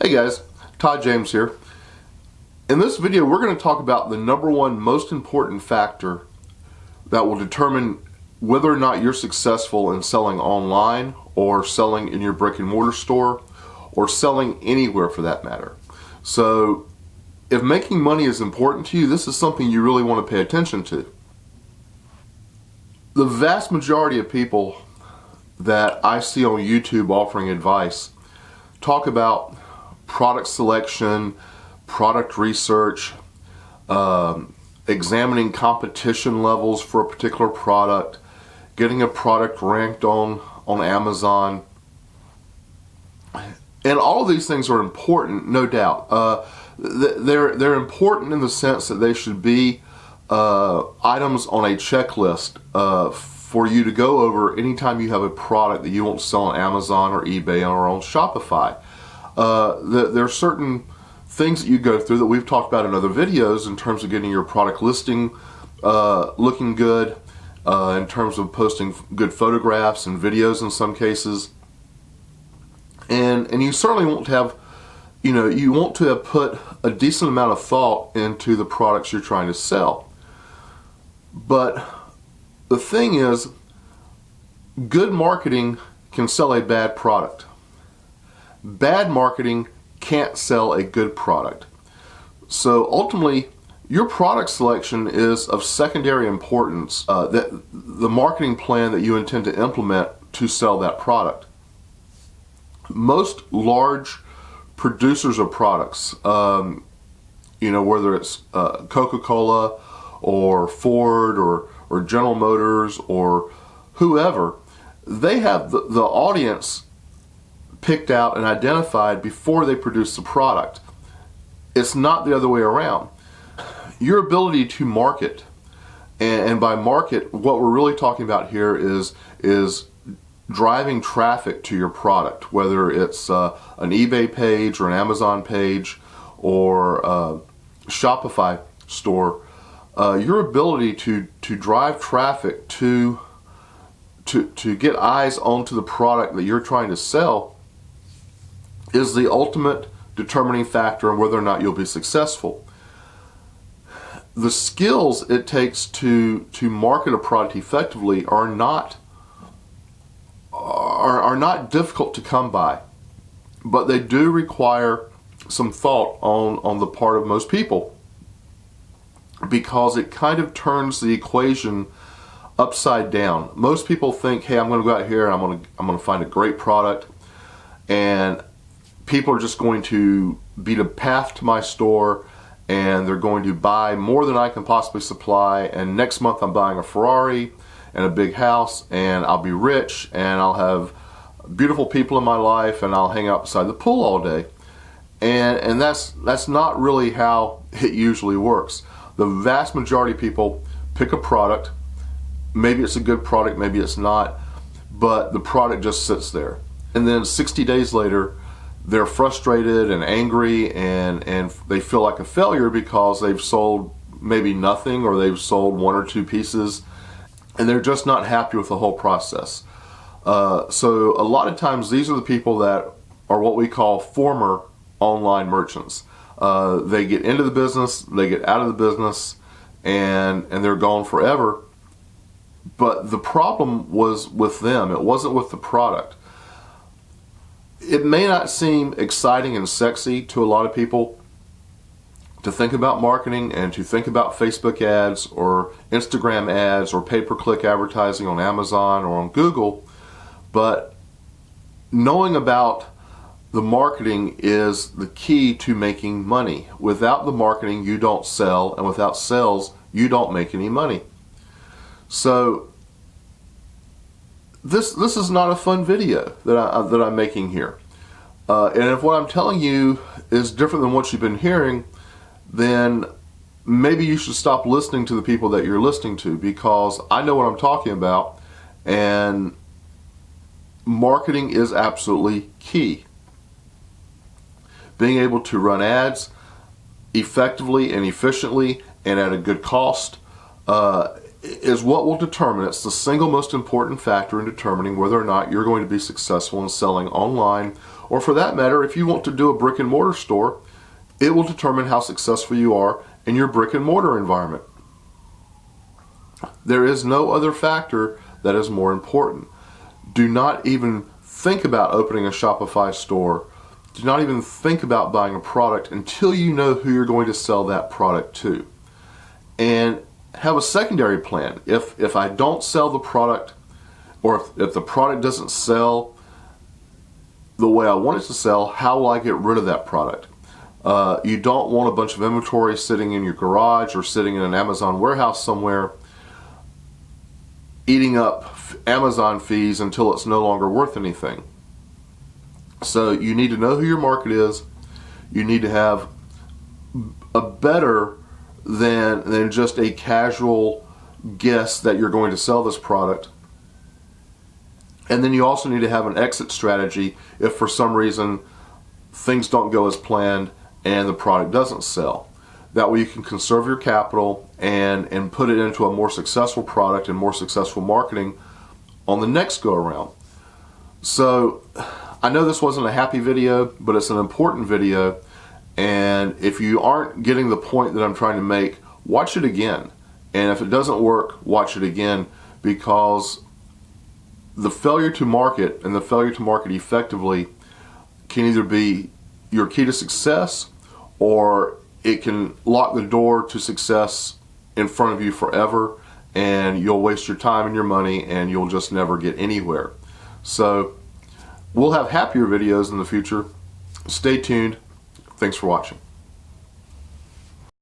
Hey guys, Todd James here. In this video we're going to talk about the number one most important factor that will determine whether or not you're successful in selling online or selling in your brick and mortar store or selling anywhere for that matter. So if making money is important to you, this is something you really want to pay attention to. The vast majority of people that I see on YouTube offering advice talk about product selection, product research, examining competition levels for a particular product, getting a product ranked on Amazon. And all of these things are important, no doubt. They're important in the sense that they should be items on a checklist for you to go over anytime you have a product that you want to sell on Amazon or eBay or on Shopify. There are certain things that you go through that we've talked about in other videos in terms of getting your product listing looking good, in terms of posting good photographs and videos in some cases. And you certainly want to have, you want to have put a decent amount of thought into the products you're trying to sell. But the thing is, good marketing can sell a bad product. Bad marketing can't sell a good product. So ultimately, your product selection is of secondary importance, that the marketing plan that you intend to implement to sell that product. Most large producers of products, whether it's Coca-Cola or Ford or General Motors or whoever, they have the audience picked out and identified before they produce the product. It's not the other way around. Your ability to market, and by market, what we're really talking about here is driving traffic to your product, whether it's an eBay page or an Amazon page or a Shopify store. Your ability to drive traffic to get eyes onto the product that you're trying to sell is the ultimate determining factor on whether or not you'll be successful. The skills it takes to market a product effectively are not difficult to come by, but they do require some thought on the part of most people, because it kind of turns the equation upside down. Most people think, hey, I'm going to go out here and I'm going to find a great product, and people are just going to beat a path to my store and they're going to buy more than I can possibly supply, and next month I'm buying a Ferrari and a big house and I'll be rich and I'll have beautiful people in my life and I'll hang out beside the pool all day. And that's not really how it usually works. The vast majority of people pick a product, maybe it's a good product, maybe it's not, but the product just sits there. And then 60 days later, they're frustrated and angry and they feel like a failure because they've sold maybe nothing, or they've sold one or two pieces, and they're just not happy with the whole process. So a lot of times these are the people that are what we call former online merchants. They get into the business, they get out of the business, and they're gone forever. But the problem was with them. It wasn't with the product. It may not seem exciting and sexy to a lot of people to think about marketing and to think about Facebook ads or Instagram ads or pay-per-click advertising on Amazon or on Google, but knowing about the marketing is the key to making money. Without the marketing, you don't sell, and without sales, you don't make any money. So this is not a fun video that I'm making here. And if what I'm telling you is different than what you've been hearing, then maybe you should stop listening to the people that you're listening to, because I know what I'm talking about, and marketing is absolutely key. Being able to run ads effectively and efficiently and at a good cost is what will determine, it's the single most important factor in determining whether or not you're going to be successful in selling online, or for that matter, if you want to do a brick and mortar store, it will determine how successful you are in your brick and mortar environment. There is no other factor that is more important. Do not even think about opening a Shopify store. Do not even think about buying a product until you know who you're going to sell that product to. And have a secondary plan. If I don't sell the product, or if the product doesn't sell the way I want it to sell, how will I get rid of that product? You don't want a bunch of inventory sitting in your garage or sitting in an Amazon warehouse somewhere, eating up Amazon fees until it's no longer worth anything. So you need to know who your market is. You need to have a better than just a casual guess that you're going to sell this product. And then you also need to have an exit strategy if for some reason things don't go as planned and the product doesn't sell. That way you can conserve your capital and put it into a more successful product and more successful marketing on the next go around. So I know this wasn't a happy video, but it's an important video. And if you aren't getting the point that I'm trying to make, watch it again. And if it doesn't work, watch it again, because the failure to market and the failure to market effectively can either be your key to success, or it can lock the door to success in front of you forever, and you'll waste your time and your money and you'll just never get anywhere. So we'll have happier videos in the future. Stay tuned. Thanks for watching.